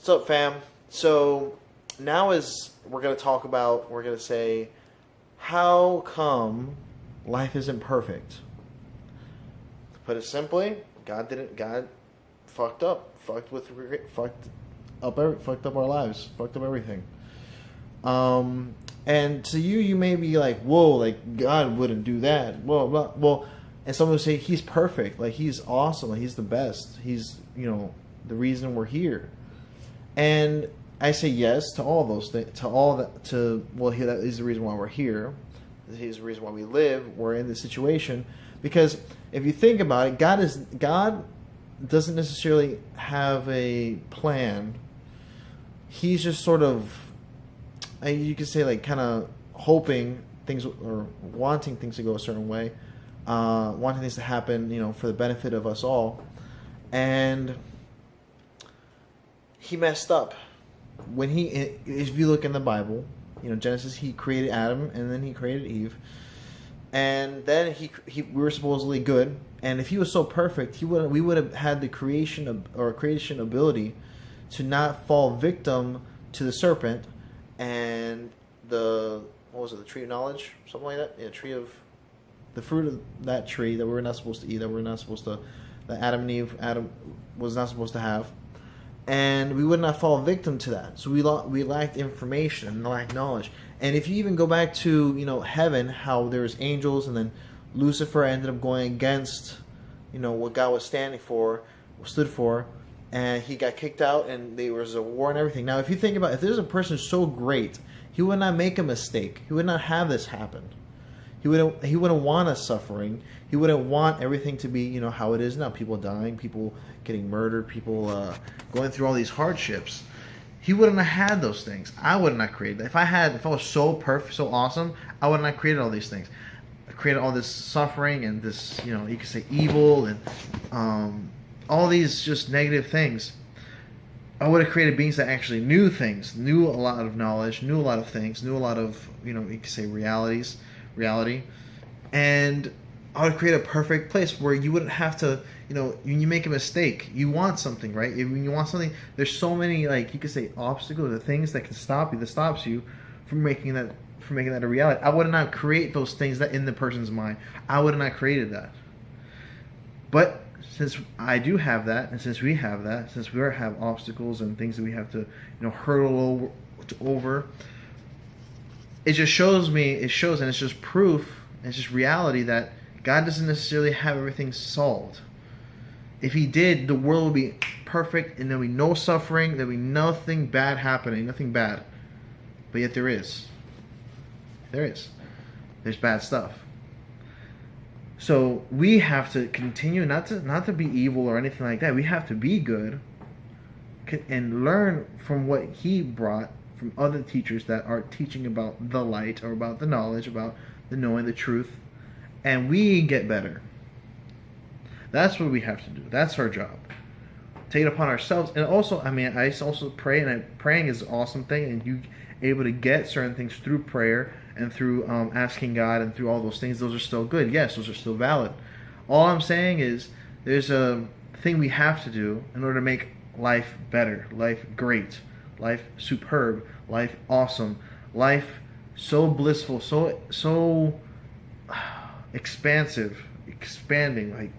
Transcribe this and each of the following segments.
What's up, fam? So now is we're gonna talk about. We're gonna say, how come life isn't perfect? To put it simply, God didn't. God fucked up. Fucked up our lives. Fucked up everything. And to you, you may be like, "Whoa, like God wouldn't do that." Well, and someone would say He's perfect. Like He's awesome. Like, He's the best. He's the reason we're here. And I say yes to all those things, to all that, that is the reason why we're here. He's the reason why we live. We're in this situation because if you think about it, God doesn't necessarily have a plan. He's just sort of, you could say, like kind of hoping things or wanting things to go a certain way, wanting things to happen, for the benefit of us all, and He messed up when if you look in the Bible, Genesis, He created Adam and then He created Eve, and then we were supposedly good, and if He was so perfect, we would have had the creation ability to not fall victim to the serpent and the tree of knowledge, something like that, the fruit of that tree that we were not supposed to eat, that Adam was not supposed to have. And we would not fall victim to that. So we lacked information and lacked knowledge. And if you even go back to heaven, how there was angels, and then Lucifer ended up going against what God was stood for, and he got kicked out, and there was a war and everything. Now, if you think about if there's a person so great, he would not make a mistake. He would not have this happen. He wouldn't want us suffering. He wouldn't want everything to be how it is now. People dying, people getting murdered, people going through all these hardships. He wouldn't have had those things. I would not create that. If I was so perfect, so awesome, I would not created all these things. I created all this suffering and this you could say evil and all these just negative things. I would have created beings that actually knew things, knew a lot of knowledge, knew a lot of things, knew a lot of you could say reality, and I would create a perfect place where you wouldn't have to, when you make a mistake, you want something, right? When you want something, there's so many, like you could say, obstacles or things that can stop you, that stops you from making that a reality. I would not create those things that in the person's mind. I would have not created that. But since I do have that, and since we have that, since we have obstacles and things that we have to, hurdle over, it just shows me, and it's just proof, and it's just reality that God doesn't necessarily have everything solved. If He did, the world would be perfect, and there would be no suffering, there would be nothing bad happening, nothing bad. But yet there is. There's bad stuff. So we have to continue not to be evil or anything like that. We have to be good and learn from what He brought from other teachers that are teaching about the light or about the knowledge, about the knowing the truth, and we get better. That's what we have to do. That's our job. Take it upon ourselves. And also, I also pray, and praying is an awesome thing, and you able to get certain things through prayer and through asking God and through all those things. Those are still good. Yes, those are still valid. All I'm saying is there's a thing we have to do in order to make life better, life great, life superb, life awesome, life so blissful, so expansive, expanding, like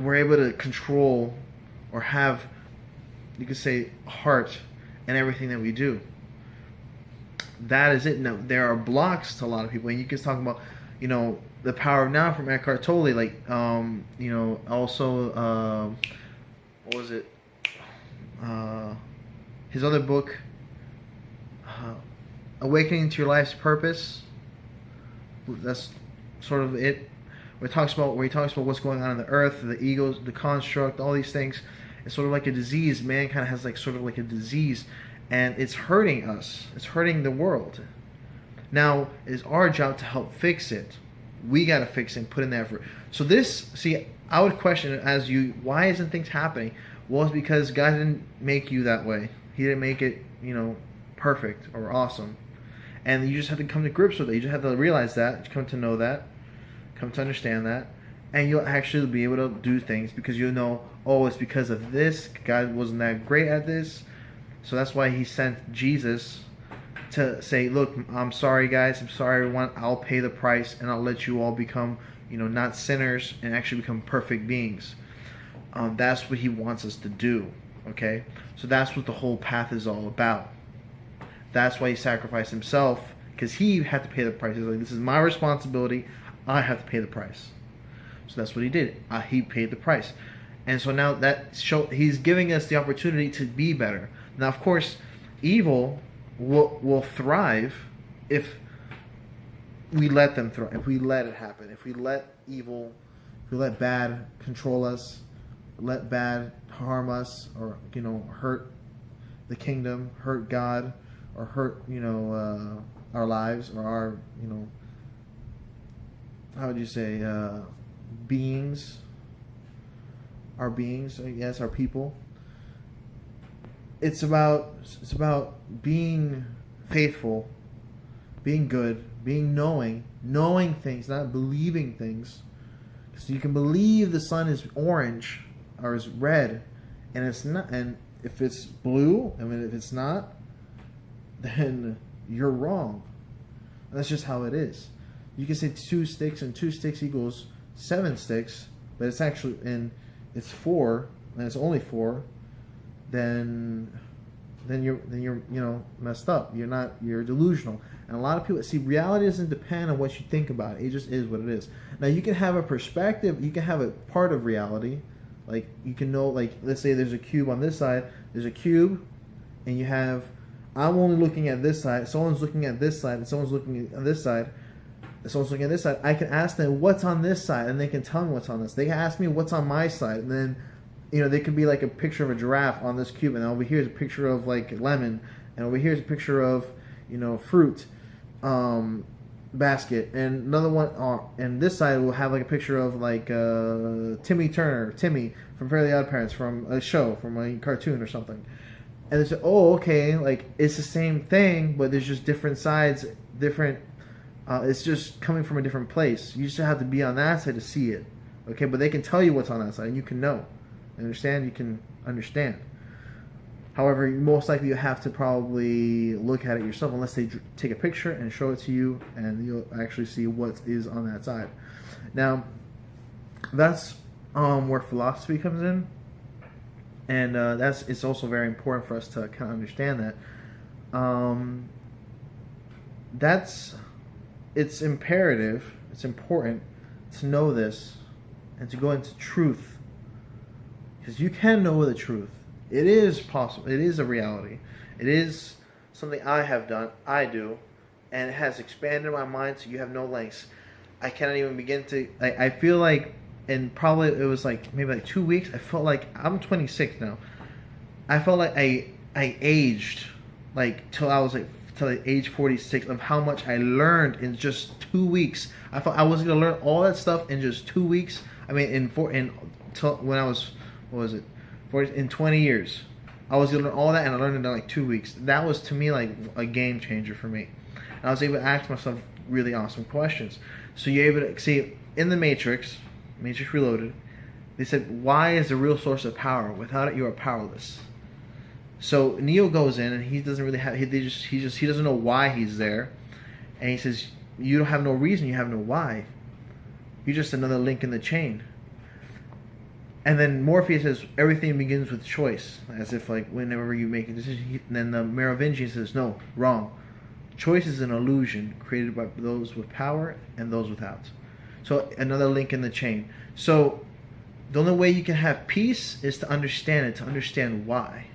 we're able to control or have, you could say, heart in everything that we do. That is it. Now, there are blocks to a lot of people, and you can talk about, the Power of Now from Eckhart Tolle, like, also, what was it? His other book, Awakening to Your Life's Purpose. That's sort of it. Where he talks about what's going on in the earth, the egos, the construct, all these things. It's sort of like a disease. Mankind has sort of like a disease, and it's hurting us. It's hurting the world. Now, it's our job to help fix it. We got to fix it and put in the effort. So I would question it as why isn't things happening? Well, it's because God didn't make you that way. He didn't make it, perfect or awesome. And you just have to come to grips with it. You just have to realize that, come to know that, come to understand that, and you'll actually be able to do things because you know, oh, it's because of this. God wasn't that great at this, so that's why He sent Jesus to say, look, I'm sorry, guys. I'm sorry, everyone. I'll pay the price, and I'll let you all become, not sinners and actually become perfect beings. That's what He wants us to do. Okay, so that's what the whole path is all about. That's why He sacrificed Himself, because He had to pay the price. He's like, this is my responsibility. I have to pay the price. So that's what He did. He paid the price. And so now He's giving us the opportunity to be better. Now, of course, evil will thrive if we let them thrive. If we let it happen. If we let evil, if we let bad control us, let bad harm us, or hurt the kingdom, hurt God, or hurt our lives, or our how would you say beings, our beings, I guess, our people. It's about being faithful, being good, being knowing things, not believing things. So you can believe the sun is orange or is red, and it's not. And if it's blue, if it's not, then you're wrong. And that's just how it is. You can say 2 sticks and 2 sticks equals 7 sticks, but it's actually it's 4, and it's only 4. Then you're messed up. You're delusional. And a lot of people see reality doesn't depend on what you think about it. It just is what it is. Now you can have a perspective. You can have a part of reality. Like you can know, like let's say there's a cube on this side. There's a cube, and you have. I'm only looking at this side. Someone's looking at this side, and someone's looking at this side. Someone's looking at this side. I can ask them what's on this side, and they can tell me what's on this. They can ask me what's on my side, and then they could be like a picture of a giraffe on this cube, and over here is a picture of like lemon, and over here is a picture of fruit basket, and another one and this side will have like a picture of like Timmy from Fairly Odd Parents, from a show, from a cartoon or something. And they say, oh, okay, like it's the same thing, but there's just different sides, different. It's just coming from a different place. You just have to be on that side to see it, okay? But they can tell you what's on that side, and you can know. Understand? You can understand. However, most likely you have to probably look at it yourself, unless they take a picture and show it to you, and you'll actually see what is on that side. Now, that's where philosophy comes in, and it's also very important for us to kind of understand that. It's imperative. It's important to know this and to go into truth. Because you can know the truth. It is possible. It is a reality. It is something I have done. I do. And it has expanded my mind so you have no lengths. I cannot even begin to... I feel like, and probably it was like maybe like 2 weeks, I felt like... I'm 26 now. I felt like I aged like till I was like age 46 of how much I learned in just 2 weeks. I thought I was going to learn all that stuff in just 2 weeks. I mean, when I was... What was it? In 20 years, I was able to learn all that, and I learned it in like 2 weeks. That was to me like a game changer for me. And I was able to ask myself really awesome questions. So you're able to see in the Matrix Reloaded, they said, "Why is the real source of power? Without it, you are powerless." So Neo goes in, and he doesn't really have. He doesn't know why he's there, and he says, "You don't have no reason. You have no why. You're just another link in the chain." And then Morpheus says, everything begins with choice. As if like whenever you make a decision. And then the Merovingian says, no, wrong. Choice is an illusion created by those with power and those without. So another link in the chain. So the only way you can have peace is to understand it, to understand why.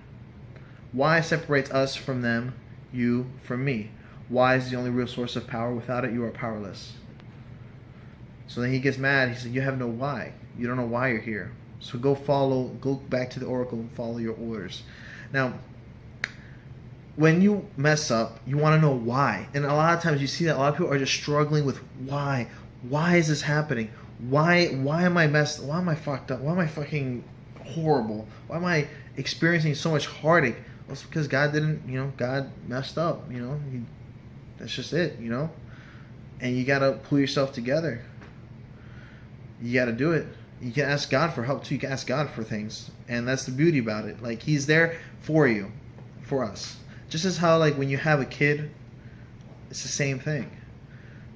Why separates us from them, you from me. Why is the only real source of power. Without it, you are powerless. So then he gets mad. He said, you have no why. You don't know why you're here. So go back to the Oracle and follow your orders. Now, when you mess up, you want to know why. And a lot of times you see that a lot of people are just struggling with why. Why is this happening? Why am I messed? Why am I fucked up? Why am I fucking horrible? Why am I experiencing so much heartache? Well, it's because God didn't, God messed up, that's just it, And you got to pull yourself together. you got to do it. You can ask God for help too. You can ask God for things, and that's the beauty about it. Like, He's there for you, for us. Just as how, like, when you have a kid, it's the same thing.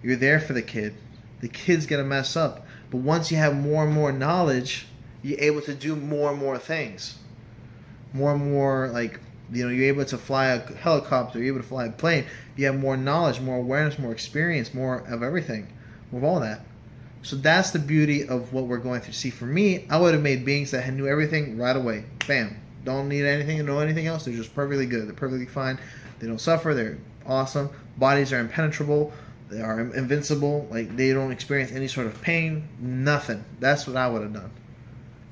You're there for the kid. The kid's gonna mess up, but once you have more and more knowledge, you're able to do more and more things. More and more, like, you're able to fly a helicopter. You're able to fly a plane. You have more knowledge, more awareness, more experience, more of everything, with all that. So that's the beauty of what we're going through. See, for me, I would have made beings that knew everything right away. Bam. Don't need anything to know anything else. They're just perfectly good. They're perfectly fine. They don't suffer. They're awesome. Bodies are impenetrable. They are invincible. Like, they don't experience any sort of pain. Nothing. That's what I would have done.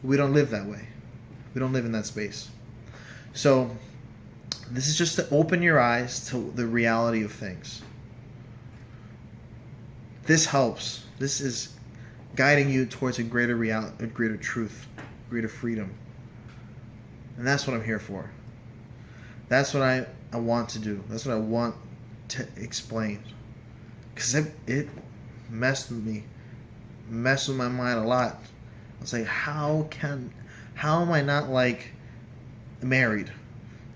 We don't live that way. We don't live in that space. So this is just to open your eyes to the reality of things. This helps. This is guiding you towards a greater reality, a greater truth, greater freedom. And that's what I'm here for. That's what I want to do. That's what I want to explain. Because it messed with me. Messed with my mind a lot. I was like, how am I not, like, married?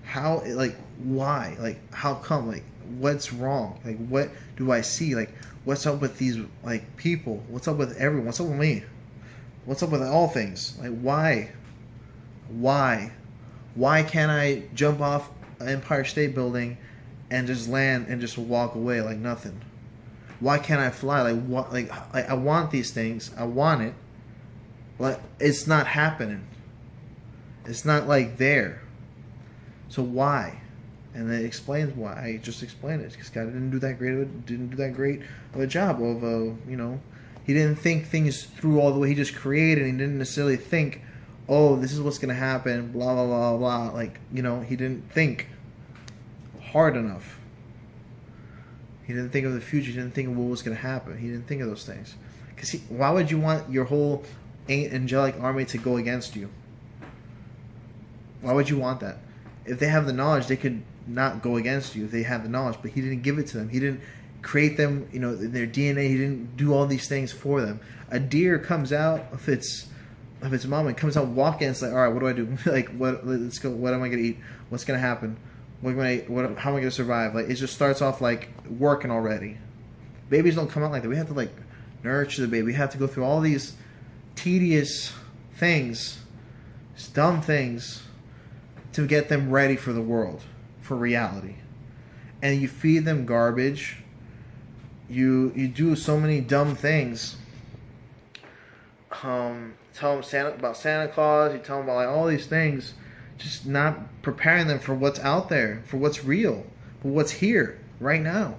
How, like, why? Like, how come? Like, what's wrong? Like, what do I see? Like, what's up with these, like, people? What's up with everyone? What's up with me? What's up with all things? Like, why? Why can't I jump off an Empire State Building and just land and just walk away like nothing? Why can't I fly? Like, what? Like, I want these things. I want it, but it's not happening. It's not, like, there. So why? And it explains why. I just explained it because God didn't do that great of a job of He didn't think things through all the way. He just created. And he didn't necessarily think, oh, this is what's gonna happen. Blah blah blah blah. Like, he didn't think hard enough. He didn't think of the future. He didn't think of what was gonna happen. He didn't think of those things. Because why would you want your whole angelic army to go against you? Why would you want that? If they have the knowledge, they could not go against you if they have the knowledge, but He didn't give it to them. He didn't create them, their DNA. He didn't do all these things for them. A deer comes out of its mom and comes out walking. It's like, all right, what do I do? Like, what? Let's go. What am I gonna eat? What's gonna happen? How am I gonna survive? Like, it just starts off like working already. Babies don't come out like that. We have to, like, nurture the baby. We have to go through all these tedious things, dumb things, to get them ready for the world, for reality. And you feed them garbage. You do so many dumb things. Tell them about Santa Claus. You tell them about, like, all these things, just not preparing them for what's out there, for what's real, for what's here right now.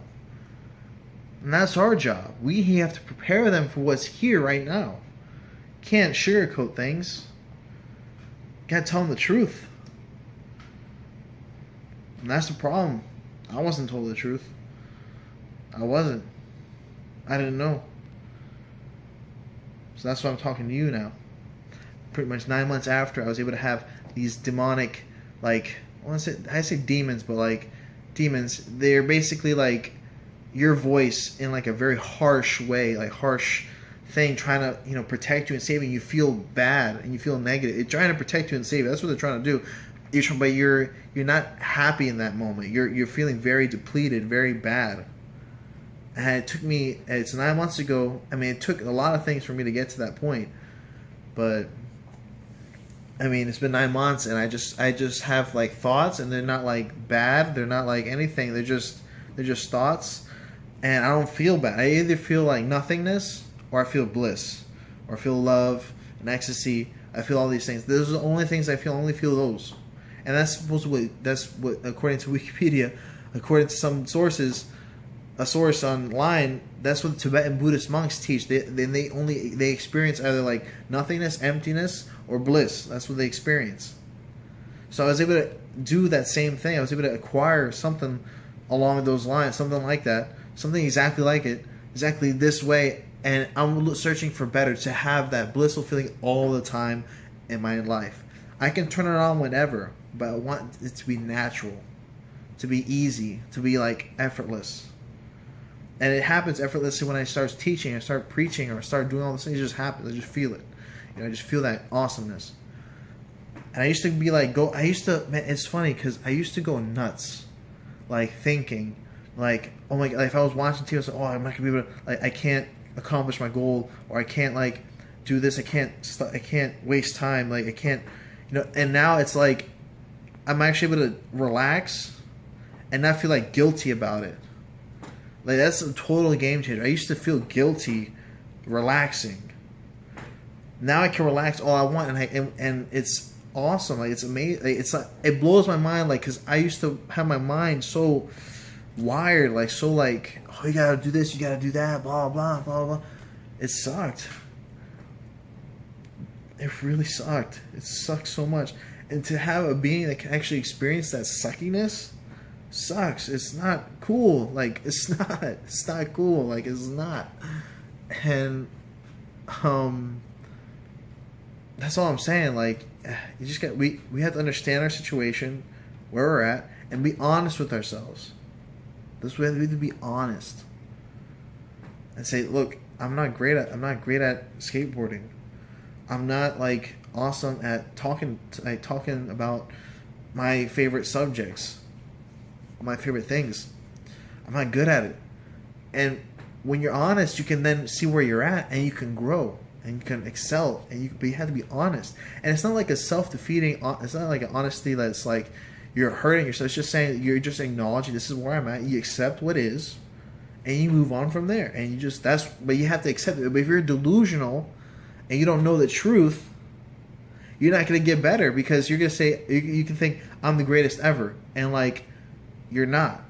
And that's our job. We have to prepare them for what's here right now. Can't sugarcoat things. Gotta tell them the truth. And that's the problem. I wasn't told the truth. I wasn't. I didn't know. So that's why I'm talking to you now. Pretty much 9 months after, I was able to have these demonic, like, I say demons, but, like, demons. They're basically like your voice in, like, a very harsh way, like harsh thing, trying to, protect you and save you. You feel bad and you feel negative. It's trying to protect you and save you. That's what they're trying to do. But you're not happy in that moment. You're feeling very depleted, very bad. And it took me. It's 9 months ago. I mean, it took a lot of things for me to get to that point. But I mean, it's been 9 months, and I just have, like, thoughts, and they're not, like, bad. They're not, like, anything. They're just thoughts, and I don't feel bad. I either feel like nothingness, or I feel bliss, or I feel love and ecstasy. I feel all these things. Those are the only things I feel. I only feel those. And that's what, according to Wikipedia, according to some sources, a source online, that's what the Tibetan Buddhist monks teach. They experience either, like, nothingness, emptiness, or bliss. That's what they experience. So I was able to do that same thing. I was able to acquire something along those lines, something like that, something exactly like it, exactly this way. And I'm searching for better, to have that blissful feeling all the time in my life. I can turn it on whenever, but I want it to be natural, to be easy, to be, like, effortless. And it happens effortlessly when I start teaching, I start preaching, or I start doing all these things. It just happens. I just feel it. You know, I just feel that awesomeness. And I used to be like, man, it's funny because I used to go nuts, like thinking, like, oh my God, if I was watching TV, I was like, oh, I'm not gonna be able to, like, I can't accomplish my goal, or I can't like do this, I can't waste time, like I can't, you know. And now it's like, I'm actually able to relax and not feel like guilty about it. Like that's a total game changer. I used to feel guilty relaxing. Now I can relax all I want, and it's awesome. Like it's amazing. Like, it's like, it blows my mind. Like because I used to have my mind so wired, like so like, oh, you gotta do this, you gotta do that, blah blah blah blah. It sucked. It really sucked. It sucked so much. And to have a being that can actually experience that suckiness sucks. It's not cool. Like it's not cool. Like it's not. And that's all I'm saying. Like you just got we have to understand our situation, where we're at, and be honest with ourselves. We have to be honest. And say, look, I'm not great at skateboarding. I'm not like awesome at talking about my favorite subjects, my favorite things. I'm not good at it. And when you're honest, you can then see where you're at, and you can grow, and you can excel, but you have to be honest. And it's not like a self-defeating. It's not like an honesty that's like you're hurting yourself. It's just saying you're just acknowledging this is where I'm at. You accept what is, and you move on from there. And you just but you have to accept it. But if you're delusional and you don't know the truth, you're not going to get better, because you're going to say, you can think, I'm the greatest ever. And like, you're not.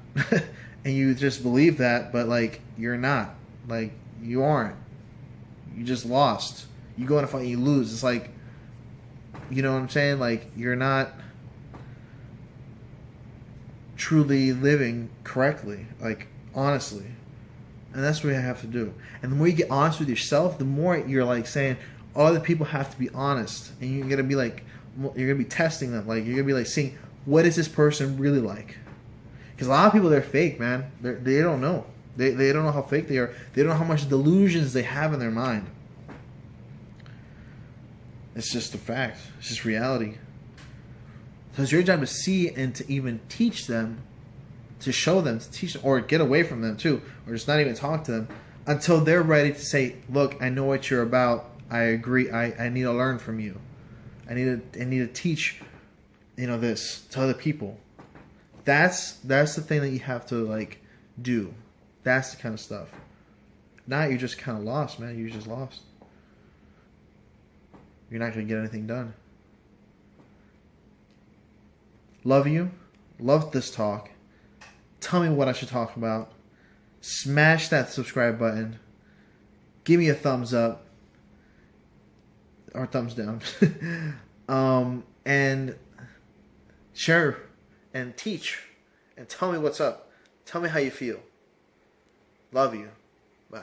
And you just believe that, but like, you're not. Like, you aren't. You just lost. You go in a fight and you lose. It's like, you know what I'm saying? Like, you're not truly living correctly. Like, honestly. And that's what you have to do. And the more you get honest with yourself, the more you're like saying, other people have to be honest. And you're going to be like, you're going to be testing them. Like, you're going to be like seeing, what is this person really like? Because a lot of people, they're fake, man. They don't know. They don't know how fake they are. They don't know how much delusions they have in their mind. It's just a fact. It's just reality. So it's your job to see and to even teach them, to show them, to teach them, or get away from them too, or just not even talk to them until they're ready to say, look, I know what you're about. I agree. I need to learn from you. I need to teach, this to other people. That's the thing that you have to like do. That's the kind of stuff. Now you're just kind of lost, man. You're just lost. You're not going to get anything done. Love you. Love this talk. Tell me what I should talk about. Smash that subscribe button. Give me a thumbs up. Or thumbs down. And share and teach. And tell me what's up. Tell me how you feel. Love you. Bye.